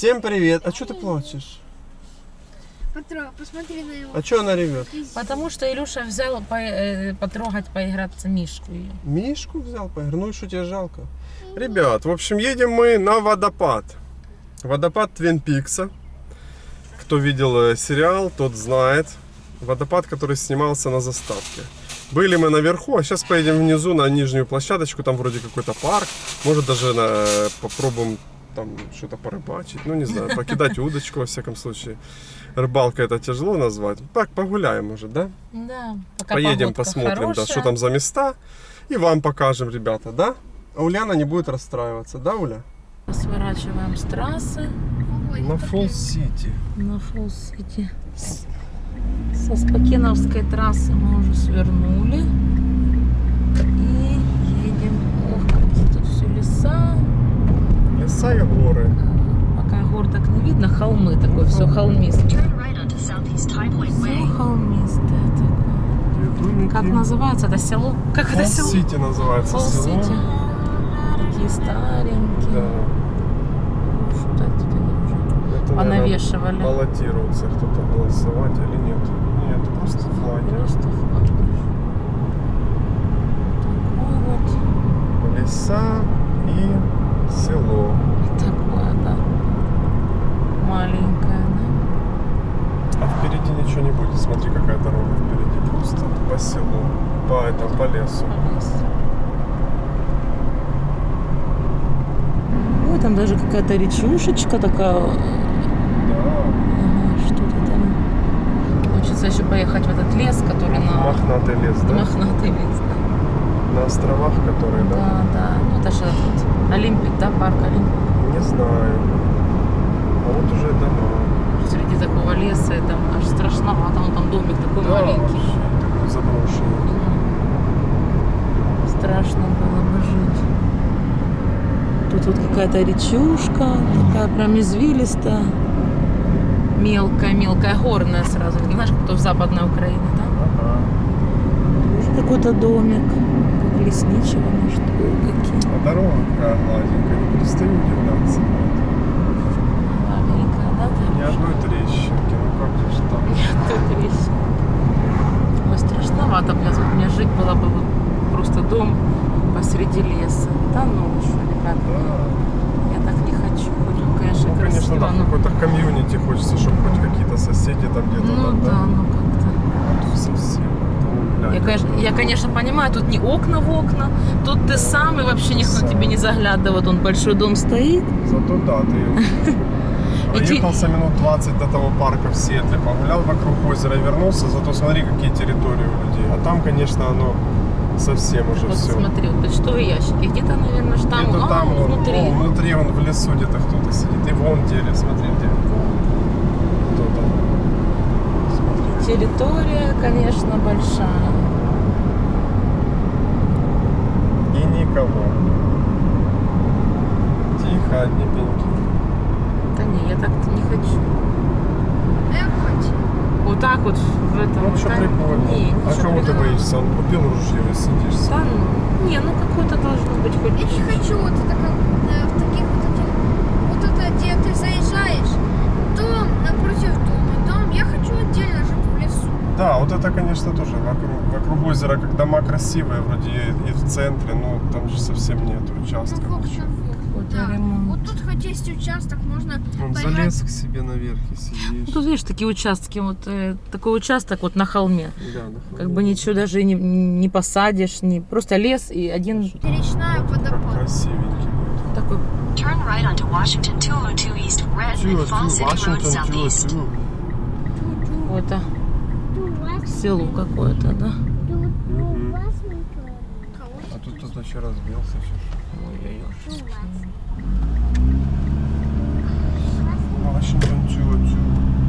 Всем привет. А что ты плачешь? Посмотри на его. А что она ревет? Потому что Илюша взял потрогать, поиграться Мишку ее. Мишку взял, ну и что тебе жалко? Ребят, в общем, едем мы на водопад. Водопад Твин Пикса. Кто видел сериал, тот знает. Водопад, который снимался на заставке. Были мы наверху, а сейчас поедем внизу на нижнюю площадочку. Там вроде какой-то парк. Может даже попробуем там что-то порыбачить. Ну не знаю, покидать удочку во всяком случае. Рыбалка это тяжело назвать. Так, погуляем уже, да? Да. Пока поедем, посмотрим, да, что там за места. И вам покажем, ребята, да? А Ульяна не будет расстраиваться, да, Уля? Сворачиваем с трассы На Фолл-Сити. на Фолл-Сити. Со Спокеновской трассы мы уже свернули. И едем. Ох, какие тут все леса. Леса и горы. Пока гор так не видно, холмы такое, все холмистое. Все холмистое такое. Как называется это село? Как это село? Фолл-Сити называется село. Фолл-Сити. Такие старенькие. Да. Что это они уже Это, понавешивали? наверное, баллотируется кто-то голосовать или нет. Нет, просто флаги. Просто флаг. Такое вот. Леса и село. Такое, да. Маленькое, да. А впереди ничего не будет. Смотри, какая дорога впереди. Просто по селу. По лесу. Ой, там даже какая-то речушечка такая. Да. Ага, что-то там. Хочется еще поехать в этот лес, который на... Мохнатый лес, да? Мохнатый лес, да. На островах, которые, да? Да, да. Ну, это же этот Олимпик, да, парк Олимпик. Не знаю. А вот уже дома. Среди такого леса, и там аж страшновато. Вон там домик такой маленький. Вообще, такой заброшенный. Страшно было бы жить. Тут вот какая-то речушка, такая прям извилистая. Мелкая, горная сразу. Не знаешь, как то в Западной Украине, да? Ага. Тоже какой-то домик. Как лесничего, может, какие. А дорога какая гладенькая, не перестаю удивляться. Маленькая, да? Ни одной трещинки, ну как же ж так? Тут весь. Ой, страшновато, блядь. Вот мне жить было бы вот просто дом посреди леса. Да ну что, ребят, я так не хочу. Хоть он, конечно, Ну, конечно, красиво, да, но... какой-то комьюнити хочется, чтобы хоть какие-то соседи там где-то, Ну да, ну как-то. А тут совсем. Я, конечно, понимаю, тут не окна в окна, тут ты сам, и вообще никто Сам. тебе не заглядывает. Он большой дом стоит. Зато да, ты проехался минут 20 до того парка в Сиэтле, погулял вокруг озера, вернулся, зато смотри, какие территории у людей. А там, конечно, оно совсем уже Вот все. смотри, вот почтовые ящики. Где-то, наверное, ж там, Где-то там, вон, внутри. внутри, вон в лесу где-то кто-то сидит. И вон дерево, смотри, где. Кто там? Смотри. Территория, конечно, большая. И никого. Тихо, одни пеньки. Да не, я так-то не хочу. Я хочу. Вот так вот в этом. Ну, что да, прикольно. Не, А ничего кого ты прикольного. боишься? Он купил ружье и сидишь. Да, ну, не, ну какой-то должно быть хоть Я не хочу вот это как в таких вот этих. Вот это, где ты заезжаешь. Дом напротив дома. Я хочу отдельно жить в лесу. Да, вот это, конечно, тоже вокруг озера, как дома красивые, вроде и в центре, но там же совсем нет участка. ничего. какой-то Да. ремонт. Вот тут хоть есть участок, можно Вон поиграть. залез к себе наверх и сидишь. Ну, тут видишь такие участки, вот такой участок вот на холме. Да, Как бы ничего даже и не посадишь, просто лес и один Речная Как водопад. красивенький будет. такой. Turn right onto Washington 202 East Red and Fall City Road Вашингтон, Southeast. Какое-то село какое-то, да? А тут кто-то еще разбился. Ой-ой-ой. Вашингтон,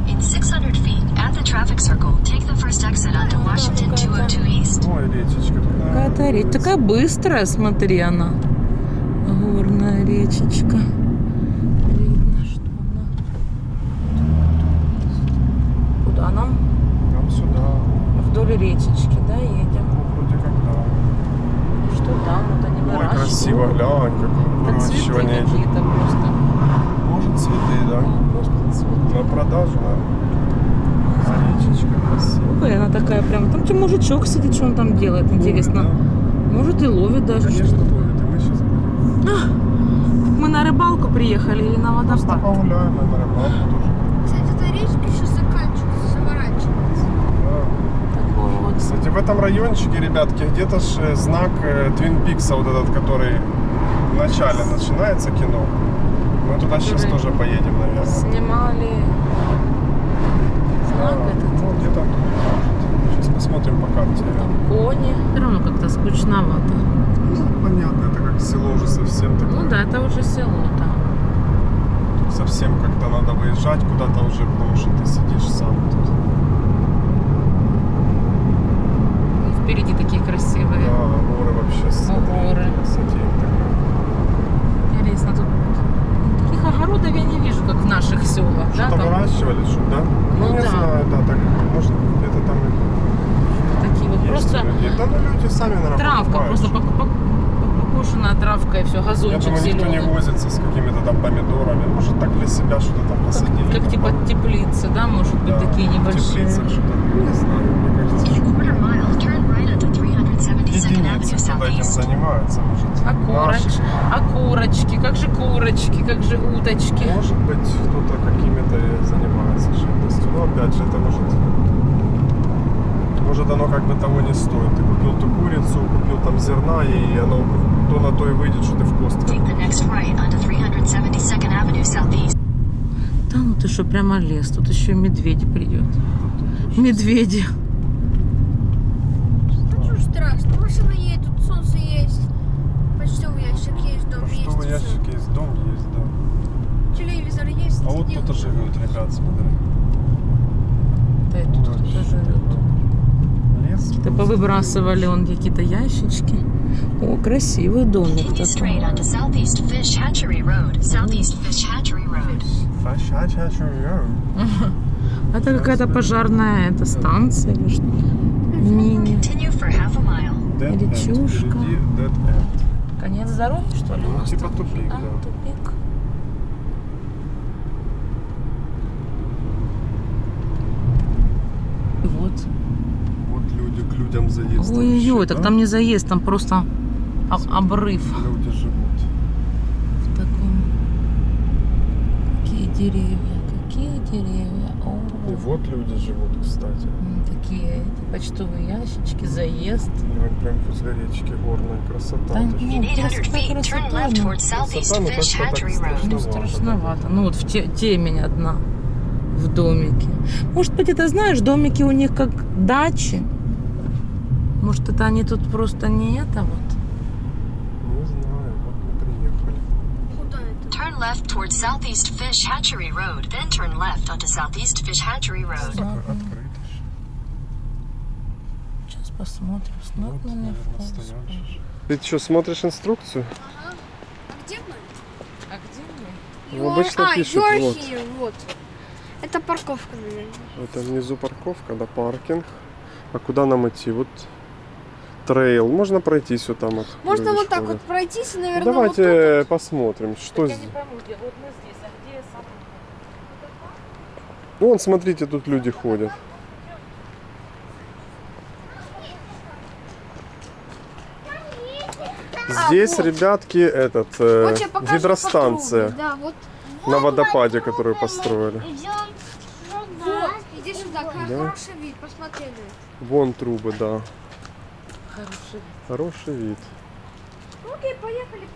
In 600 feet, at the traffic circle, take the first exit onto Washington 202 East. Ой, речечка. Какая-то речь. Такая быстрая, смотри, она. Горная речечка. Видно, что она. Куда нам? Нам сюда. Вдоль речечки, да, едем? Ну, вроде как да. Что там? Вот они Ой, выращивают. красиво, глянь, какое Это цветы выращивание. какие-то просто. Может, цветы, да? продажу, наверное. А речечка красивая. Ой, она такая прям. Там что мужичок сидит, что он там делает, интересно. Да. Может и ловит даже. Конечно, ловит, и мы сейчас будем. Мы на рыбалку приехали или на Просто водопад? погуляем, и на рыбалку тоже. Кстати, эта речка еще заканчивается, заворачивается. Да. Такой вот. Кстати, в этом райончике, ребятки, где-то ж знак Twin Peaks, вот этот, который в начале начинается кино. Мы туда сейчас Который тоже поедем, наверное. Снимали знак этот. Ну, где-то тут, может. Сейчас посмотрим по карте. Там кони. Все равно как-то скучновато. Ну, понятно, это как село уже совсем такое. Ну да, это уже село, да. Тут совсем как-то надо выезжать куда-то уже, потому что ты сидишь сам тут. И впереди такие красивые. Да, горы вообще смотри, горы. красотень такая. Интересно, тут таких огородов я не вижу, как в наших селах. Да, Что-то там выращивали, что, да? Ну не да. знаю, да, так, может, где-то там и такие вот есть просто люди. Да, ну люди сами, наверное, травка, покупают. просто покушенная травка и все, Я газончик думаю, никто не зеленый. возится с какими-то там помидорами. Может, так для себя что-то там посадили. Как типа теплицы, да, может быть, Да, такие в небольшие. теплицах что-то. Не знаю, мне кажется, In a что quarter mile, turn right onto 372nd Avenue единицы, кто этим Southeast. занимается. Может, наши. А курочки, как же курочки, как же уточки. Может быть, кто-то какими-то и занимается живностью. Но опять же, это может оно как бы того не стоит. Ты купил ту курицу, купил там зерна, и оно то на то и выйдет, что ты в кост. Take the next right onto 372nd Avenue Southeast. Да ну ты что, прямо лес, тут еще и медведь придет. Медведи. Ну что ж страшно, машина едет, тут солнце есть, почтовый ящик есть, дом есть. Почтовый всё. ящик есть, дом есть, да. Телевизор есть. А вот сидим. кто-то живет, ребят, смотри. Да, и тут кто-то живет. Лес. Ты повыбрасывали он какие-то ящички. О, красивый домик Continue straight такой. onto Southeast Fish Hatchery Road. Southeast Fish Hatchery Road. Это какая-то пожарная эта станция или что? Мини. Continue for half a mile. Речушка. Впереди Dead End. Конец дороги, что ли? у Ну, нас типа тут? тупик, А, да. тупик. Вот. Вот люди к людям заезд. Ой-ой-ой, вообще, так да? там не заезд, там просто обрыв Люди живут. в таком. Какие деревья, какие деревья. О, И вот люди живут, кстати. такие эти почтовые ящички, заезд. Ну, прям возле речки горная красота. Да, Ты ж- ну, In 800 красота, feet, turn красота, left ну. towards Southeast Красота, ну, Fish как-то так Hatchery Road. Ну, страшновато. Ну вот темень одна в домике. Может быть, это, знаешь, домики у них как дачи. Может, это они тут просто не это вот. Не знаю, вот мы приехали. Куда это? Turn left towards Southeast Fish Hatchery Road. Then turn left onto Southeast Fish Hatchery Road. Ага. Открыто ж. Сейчас посмотрим. Снова Вот, мне наверное, в пол стоят спать. же. Ты что, смотришь инструкцию? Ага. А где мы? А где мы? Ну, обычно пишут, you're вот. here, вот. Это парковка, наверное. Это внизу парковка, да, паркинг. А куда нам идти? Вот трейл. Можно пройтись вот там. Вот, Можно люди вот так ходят. вот пройтись, и, наверное, Давайте посмотрим, что Я здесь. не пойму, где вот мы здесь, а где сам? Вон, смотрите, тут люди ходят. Здесь, вот. ребятки, этот Вот я покажу гидростанция по кругу. Да, вот. на водопаде, которую построили. Вот. Иди сюда, хороший вид, посмотри. Вон трубы, да. Хороший. Хороший вид. Ну, окей, поехали.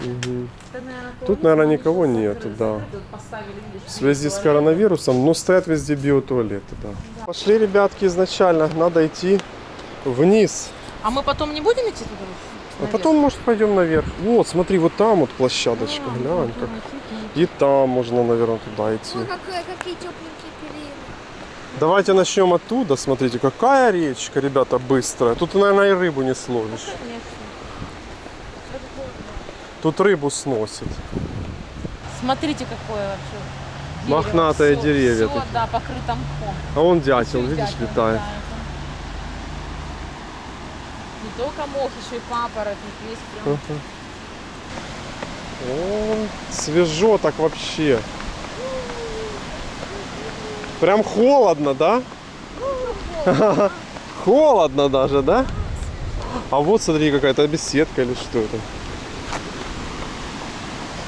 Мгм. Это, наверное, Тут, наверное, никого нету, да. В связи с коронавирусом, ну, стоят везде биотуалеты, да. Пошли, ребятки, изначально надо идти вниз. А мы потом не будем идти туда? А потом, может, пойдем наверх. Вот, смотри, вот там вот площадочка, глянь как. И там можно, наверное, туда идти. Ой, какие тепленькие перины. Давайте начнем оттуда. Смотрите, какая речка, ребята, быстрая. Тут, наверное, и рыбу не словишь. Тут рыбу сносит. Смотрите, какое вообще дерево. Мохнатые Всё- деревья всё, такие. да, покрыто мхом. А вон дятел, Всё видишь, дятел летает. Не только мох, еще и папоротник весь прям. О, свежо так вообще. Прям холодно, да? Холодно даже, да? А вот смотри, какая-то беседка или что это.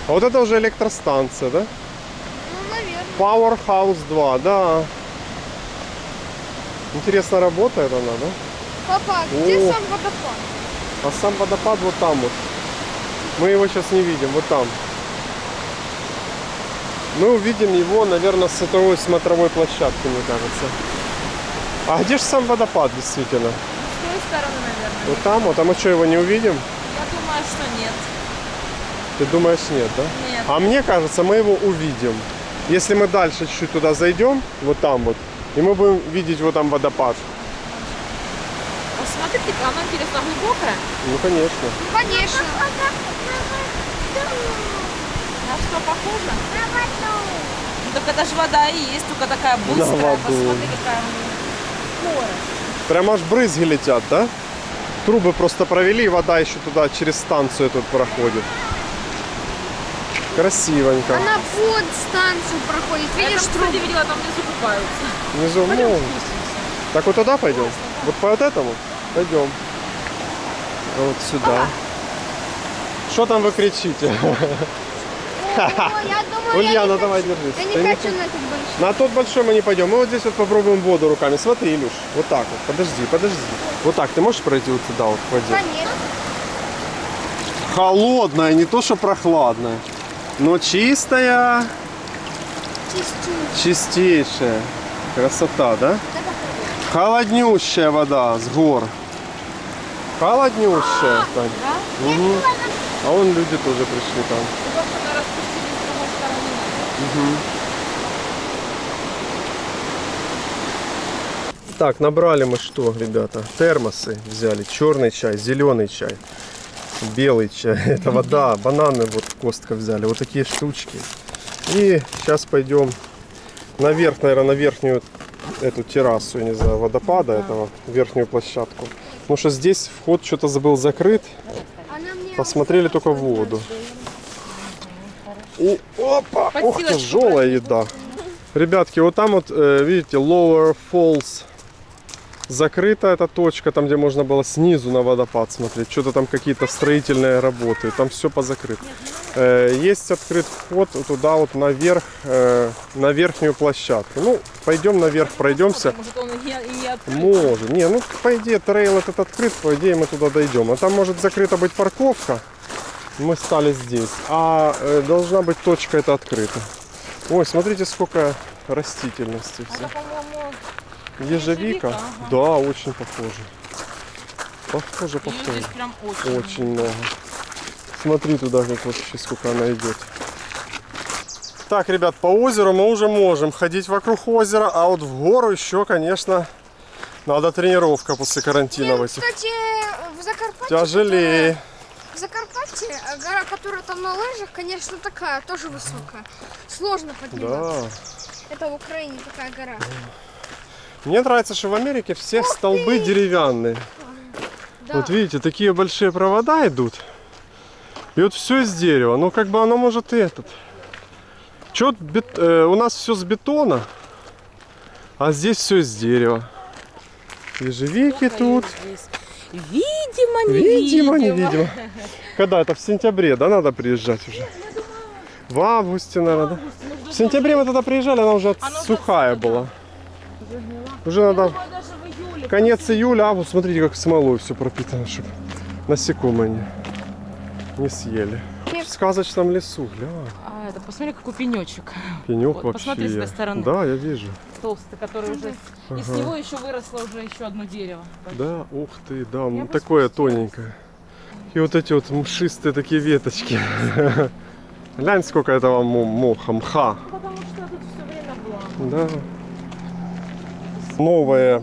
А вот это уже электростанция, да? Ну, наверное. Powerhouse 2, да. Интересно, работает она, да? Папа, где О. сам водопад? А сам водопад вот там вот. Мы его сейчас не видим, вот там. Мы увидим его, наверное, с этой смотровой площадки, мне кажется. А где же сам водопад, действительно? С той стороны, наверное. Вот там вот, а мы что, его не увидим? Я думаю, что нет. Ты думаешь, нет, да? Нет. А мне кажется, мы его увидим. Если мы дальше чуть-чуть туда зайдем, вот там вот, и мы будем видеть вот там водопад. Посмотрите, она интересно глубокая. Ну, конечно. Ну, конечно. На что похоже? Ну, так это же вода и есть, только такая быстрая. воду. Посмотри, какая у нее скорость. Прям аж брызги летят, да? Трубы просто провели, и вода еще туда через станцию тут проходит. Красивенько. Она под станцию проходит. Я Видишь, там, трубы? кстати, видела, там внизу купаются. Внизу, Пойдем ну, спустимся. так вот туда пойдем? Вот по вот этому? Пойдем. Вот сюда. Что там вы кричите? О, я думаю, Ульяна, я не давай хочу. держись. Я Ты не не хочу на этот большой. На тот большой мы не пойдем. Мы вот здесь вот попробуем воду руками. Смотри, Илюш, вот так вот. Подожди. Вот так. Ты можешь пройти вот сюда вот к воде? Конечно. Холодная, не то что прохладная, но чистая, Чистую. чистейшая. Красота, да? Холоднющая вода с гор. Холоднющая, Тань. Да? Мгм. А вон люди тоже пришли там. Просто мы распустились с другой стороны. Так, набрали мы что, ребята? Термосы взяли. Черный чай, зеленый чай, белый чай. Это вода, бананы вот Костка взяли. Вот такие штучки. И сейчас пойдем наверх, наверное, на верхнюю эту террасу, я не знаю, водопада этого, верхнюю площадку. Потому что здесь вход что-то забыл закрыт. Она мне... Посмотрели только в воду. И опа! Ох, Подстилочку тяжелая еда. Ребятки, вот там вот, видите, Lower Falls. Закрыта эта точка, там где можно было снизу на водопад смотреть. Что-то там какие-то строительные работы. Там все позакрыто. Есть открыт вход туда вот наверх, на верхнюю площадку. Ну, пойдем наверх, пройдемся. Может, он и не открыт. Может. Не, ну по идее трейл этот открыт, по идее мы туда дойдем. А там может закрыта быть парковка. Мы стали здесь. А должна быть точка эта открыта. Ой, смотрите, сколько растительности. Все. Это, по-моему, Ежевика? ага. Да, очень похоже. Похоже, её похоже. здесь прям очень. Очень много. Смотри туда, как вообще сколько она идет. Так, ребят, по озеру мы уже можем ходить вокруг озера, а вот в гору еще, конечно, надо тренировка после карантина в этих. Кстати, в Закарпатье... Тяжелее. В Закарпатье гора, которая там на лыжах, конечно, такая, тоже высокая. Сложно подниматься. Да. Это в Украине такая гора. Мне нравится, что в Америке все столбы деревянные. Да. Вот видите, такие большие провода идут. И вот все из дерева. Ну, как бы оно может и этот. Чё, у нас все с бетона, а здесь все из дерева. Ежевики тут. Видимо, Видимо, невидимо. невидимо. Когда это? В сентябре, да, надо приезжать уже? В августе, наверное, да? В сентябре мы тогда приезжали, она уже сухая была. Уже надо Даже в июле. конец июля, август. Смотрите, как смолой все пропитано, чтобы насекомые не съели. В сказочном лесу, гля. А это, посмотри, какой пенечек. Пенек Вот, вообще. посмотри с этой стороны. Да, я вижу. Толстый, который уже... И с него еще выросло уже еще одно дерево. Да, ух ты, да, Я бы такое тоненькое. И вот эти вот мшистые такие веточки. Глянь, сколько этого моха, мха. Потому что тут все время было. Да. Новое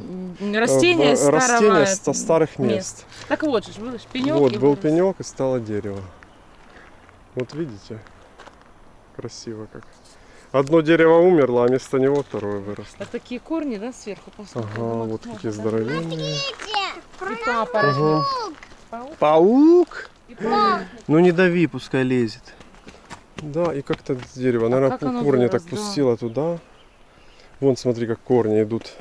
Растение старого растение со старых мест. мест. Так вот же, видишь, пенек. Вот и был вырос. пенек и стало дерево. Вот видите, красиво как. Одно дерево умерло, а вместо него второе выросло. А такие корни, да, сверху? Посмотри. Ага, вот такие здоровенные. И папоротник. Ага. Паук. Паук? И папоротник. Ну не дави, пускай лезет. Да, и как-то дерево, наверное, как оно корни так выросло, да. пустило туда. Вон, смотри, как корни идут.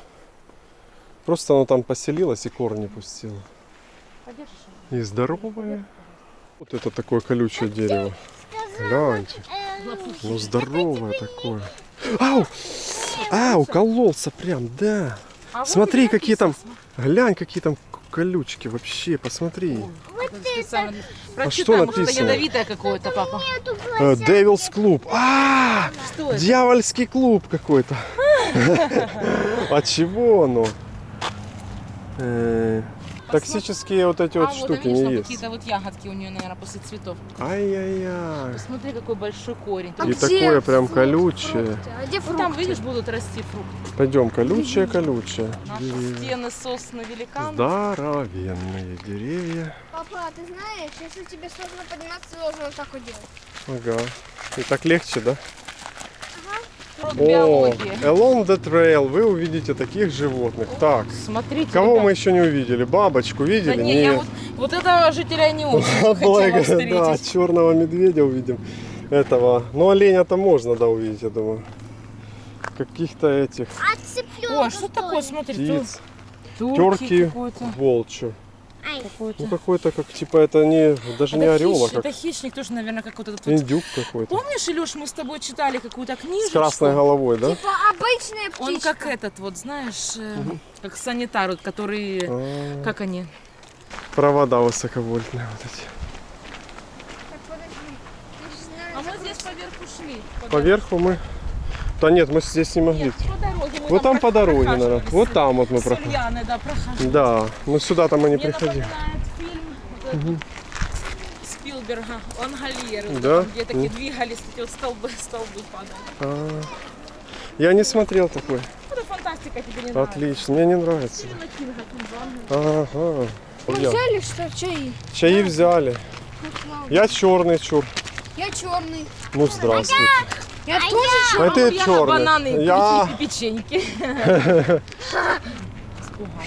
Просто оно там поселилось и корни пустило. И здоровое. Вот это такое колючее дерево. Гляньте. Ну здоровое такое. Ау! А, укололся прям, да. Смотри, какие там, глянь, какие там колючки вообще, посмотри. Прочитай, что может, написано? это ядовитое какое-то, папа. Devil's Club. Что это? Дьявольский клуб какой-то. От чего оно? Токсические вот эти вот вот штуки видишь, не там есть. какие-то вот ягодки у нее, наверное, после цветов. Ай-яй-яй. Посмотри, какой большой корень. И такое прям колючее. А где Ну, фрукты? там, видишь, будут расти фрукты. Пойдем, колючее. Наши стены сосны великаны. Здоровенные деревья. Папа, ты знаешь, если тебе сложно подниматься, ты должен вот так вот делать. Ага. И так легче, да? Про О, биологию. along the trail вы увидите таких животных. Так, Смотрите, кого ребят. мы еще не увидели? Бабочку Да видели? не, я вот этого жителя не очень хотела Да, встретить. черного медведя увидим. Этого. Ну, оленя-то можно, да, увидеть, я думаю. Каких-то этих А цыпленок? О, что такое, смотри, птиц. турки Терки какой-то. волчу. какой-то. Ну, какой-то, как, типа, это не, даже не Это орел, а хищник, как это хищник тоже, наверное, как вот этот вот. индюк какой-то. Помнишь, Илюш, мы с тобой читали какую-то С книжечку? красной головой, да? Типа обычная птичка. Он как этот вот, знаешь, как санитар, вот, который, А, как они? Провода высоковольтные вот эти. Так, подожди. Я же знаю, А мы здесь поверху шли. Поверху мы... Да нет, мы здесь не могли. Нет, по дороге. Мы Вот там по дороге, наверное. прохаживались. Вот там вот мы С проходим. Ульяной, да, прохаживались. Да, но сюда-то мы не Мне приходили. напоминает фильм вот этот Спилберга «Лангольеры», вот Да? там, где такие двигались, такие вот столбы падали. А, я не смотрел такой. Это фантастика, тебе не нравится. Отлично, мне не нравится. Фильм на Кинга, Кинг Лангольер. Ага. мы Я. взяли что, чаи? Чаи взяли. Ну, слава. Я черный чур. Я черный. Ну здравствуйте. Я тоже А ты Я черный. бананы Я... и печеньки.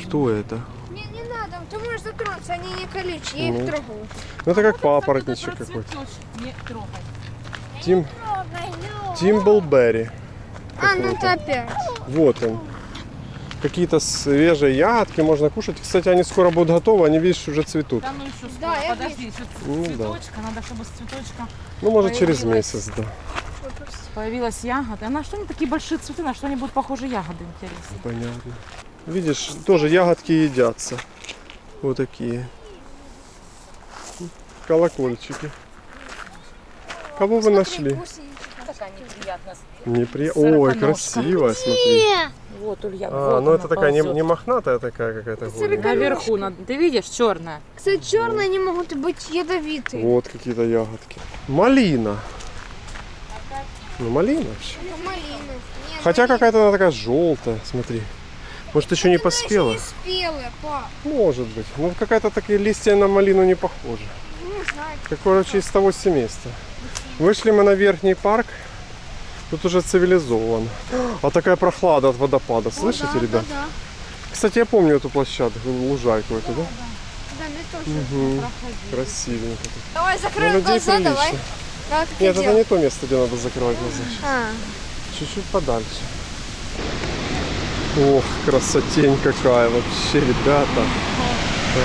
Что это? Не, не надо, ты можешь затронуться, они не колючие, я Ну. их трогала. Ну это как Кстати, папоротничек про какой-то. цветочек не трогай. Тим... Тимблберри. А, ну это опять. Вот он. Какие-то свежие ягодки можно кушать. Кстати, они скоро будут готовы, они, видишь, уже цветут. Да ну еще скоро, Да, я подожди, еще Ну, да. цветочка, надо, чтобы с цветочка Ну, может, через Появилась. месяц, да. появилась ягода. А на что они такие большие цветы, на что они будут похожи ягоды, интересно? Понятно. Видишь, тоже ягодки едятся. Вот такие. Колокольчики. Кого вы нашли? Такая неприятная. Ой, Сороконожка. красивая, смотри. Вот, Ульяна, А, вот ну она это такая не, ползет. не мохнатая такая какая-то голень. Наверху, ты видишь, черная. Кстати, черные они могут быть ядовитые. Вот какие-то ягодки. Малина. Ну, малина вообще. Это малина. Не, Хотя малина. какая-то она такая желтая, смотри. Может, еще не Она еще поспела? не спелая, пап. Может быть. Ну, какая-то такие листья на малину не похожи. Не знаю. Как, короче, из того семейства. Вышли мы на верхний парк. Тут уже цивилизовано. А такая прохлада от водопада. Слышите, да, ребят? Да, Кстати, я помню эту площадку, лужайку эту, да? да, мне тоже. Угу. Красивенько тут. Давай Ну, закроем людей глаза, прилично. давай. Давай, как Нет, я это не то место, где надо закрывать глаза. А, Чуть-чуть подальше. Ох, красотень какая вообще, ребята.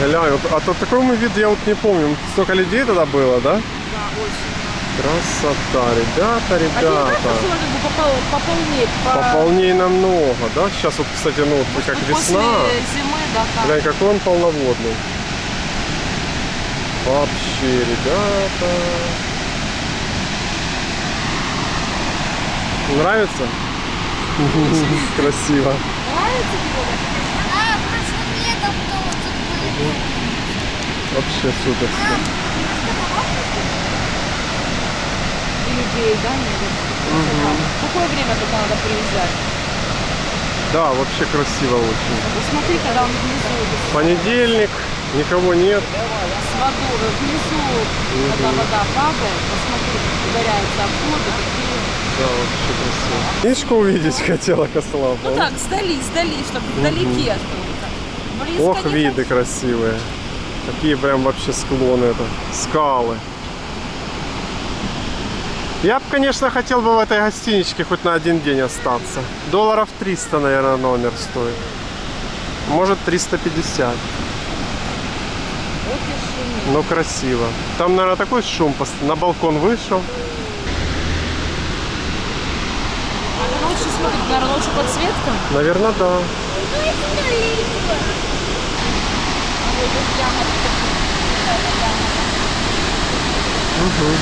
Глянь, вот, а то такой мы вид я вот не помню. Столько людей тогда было, да? Да, очень. Красота, ребята, А тебе ребята. кажется, что надо бы пополнеть? Пополней намного, да? Сейчас вот, кстати, ну, вот как После весна. зимы, да, так. Глянь, какой он полноводный. Вообще, ребята. Нравится? Красиво. Нравится тебе? а прошлым летом то вот тут были. Вообще супер. И людей, да, наверное? В какое время только надо приезжать? Да, вообще красиво очень. Посмотри, когда он внизу, Понедельник, никого нет. с водой, внизу, когда вода падает, посмотри, ударяется об воду, такие... Да, вообще красиво. Книжку увидеть хотела Кослава. Ну так, сдали, чтобы вдалеке. чтобы близко Ох, не виды красивые. Такие прям вообще склоны это. Скалы. Я бы, конечно, хотел бы в этой гостиничке хоть на один день остаться. Долларов 300, наверное, номер стоит. Может, 350. Вот и шумит. Но красиво. Там, наверное, такой шум. На балкон вышел. Лучше смотрит, наверное, лучше подсветка. Наверное, да. А вот тут яма. Угу.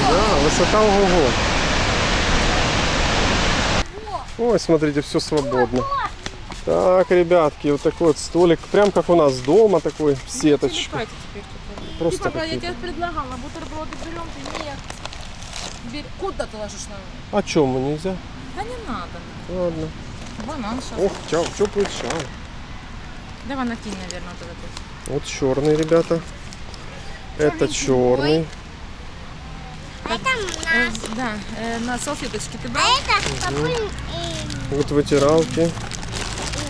Да, высота ого-го. Ой, смотрите, все свободно. Так, ребятки, вот такой вот столик. Прям как у нас дома, такой в сеточку. Теперь тут. Просто Типа, я какие-то. тебе предлагала, бутерброды берем, ты нет. Куда ты ложишь на? А чему нельзя? Да не надо. Ладно. Банан сейчас. Ох, теплый чай. Давай накинь, наверное, вот этот. Вот черный, ребята. Это черный. Да, на салфеточке ты брал? Вот вытиралки.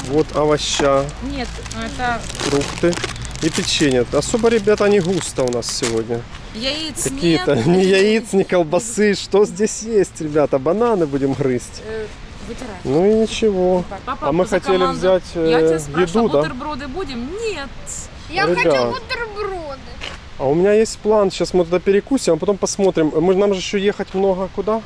Вот овоща, Нет, это фрукты и печенье. Особо, ребята, не густо у нас сегодня. яиц Какие-то нет. ни яиц, ни колбасы. Что здесь есть, ребята? Бананы будем грызть. Вытирай. Ну и ничего. Папа А мы за хотели команду. взять Я тебя спрашивала, еду, да? бутерброды будем? Нет. Я Ребят. хочу бутерброды. А у меня есть план. Сейчас мы туда перекусим, а потом посмотрим. Нам же еще ехать много куда?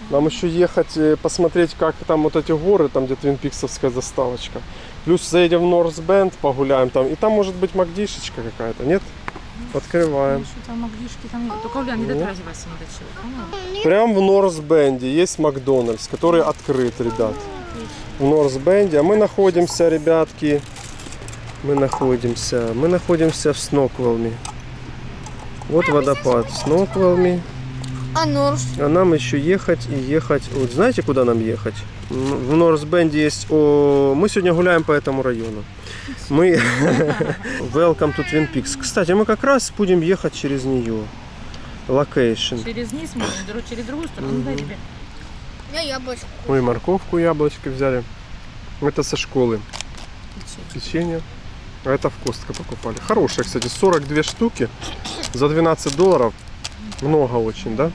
Нам еще ехать посмотреть, как там вот эти горы, там где Твинпиксовская заставочка. Плюс заедем в Норс Бенд, погуляем там. И там может быть Макдишечка какая-то, нет? Открываем. Что там Макдишки там нет. Только, Уля, не дотрагивайся до чего. Поняла? Прям в Норс Бенде есть Макдональдс, который открыт, ребят. В Норс Бенде. А мы находимся, ребятки, мы находимся в Сноквелме. Вот водопад в Сноквелме. А Норс? А нам еще ехать и ехать. Вот знаете, куда нам ехать? В Норс Бенде есть... Мы сегодня гуляем по этому району. Мы... Welcome to Twin Peaks. Кстати, мы как раз будем ехать через нее. Локейшн. Через низ можно, через другую сторону. Ну, дай тебе. Я яблочко. Мы и морковку, яблочко взяли. Это со школы. Печенье. А это в Костко покупали. Хорошие, кстати, 42 штуки за $12. Много очень, да?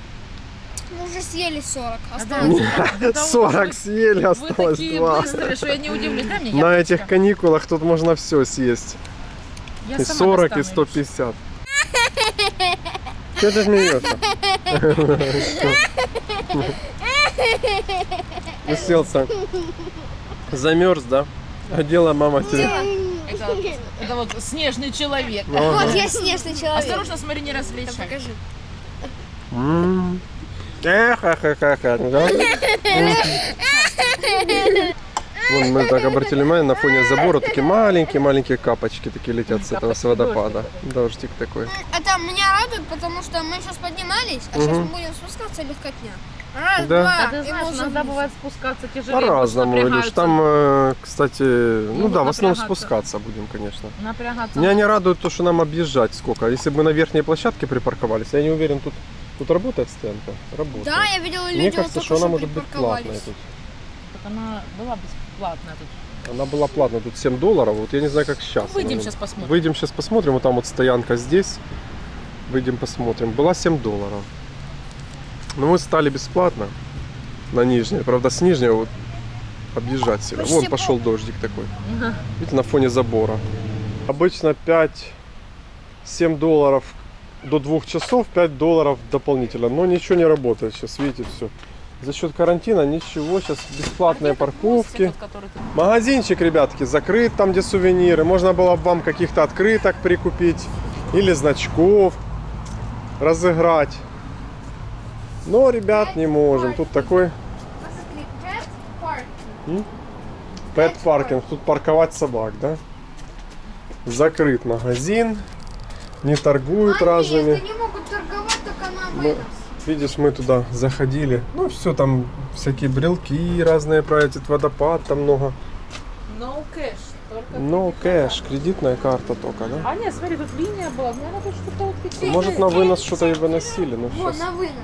Мы уже съели 40. А Осталось. да, 40 съели, Вы осталось такие 2. быстрые, что я не удивлюсь. Дай мне На яблочко. этих каникулах тут можно все съесть. Я И сама 40, и достану, 150. Что ты смеешься? Уселся. Замерз, да? А дело мама тебе. Это вот снежный человек. Вот я снежный человек. Осторожно, смотри, не различай. Покажи. Ха-ха-ха-ха. Да? Вон мы так обратили внимание, на фоне забора такие маленькие капочки такие летят с этого с водопада. Дождик такой. Это меня радует, потому что мы сейчас поднимались, а сейчас мы будем спускаться легкотня. Раз, Да. два, А ты и знаешь, мы уже иногда вниз. бывает спускаться тяжелее. По-разному, потому что Илюш. Там, кстати, ну да, в основном напрягаться. спускаться будем, конечно. напрягаться. Меня не радует то, что нам объезжать сколько. Если бы мы на верхней площадке припарковались, я не уверен, тут работает стоянка? Работает. Да, я видела людей, Мне вот кажется, только что она что может быть платная припарковались. тут. Так она была бесплатная тут. Она была платная, тут $7. Вот я не знаю, как сейчас. Выйдем наверное. сейчас посмотрим. Выйдем сейчас посмотрим. Вот там вот стоянка здесь. Выйдем посмотрим. Была $7. Но мы стали бесплатно на нижней. Правда, с нижней вот объезжать сильно. Почти Вон пошел дождик такой. Ага. Видите, на фоне забора. Обычно $7 до 2 часов, $5 дополнительно. Но ничего не работает сейчас, видите, все. За счет карантина ничего, сейчас бесплатные парковки. Мостик, вот, который ты- Магазинчик, ребятки, закрыт, там где сувениры. Можно было бы вам каких-то открыток прикупить или значков разыграть. Но, ребят, не можем. Тут такой Посмотри, Pet Park. пэт-паркинг. Тут парковать собак, да? Закрыт магазин. Не торгуют разными. Нет, они могут торговать только на Мы- вынос. Видишь, мы туда заходили. Ну, все там, всякие брелки разные про этот водопад, там много. No cash. Только No кэш, кредитная карта только, да? А нет, смотри, тут линия была. Мне надо что-то вот фиксировать. Может, на вынос что-то и выносили, но Вот, сейчас. на вынос.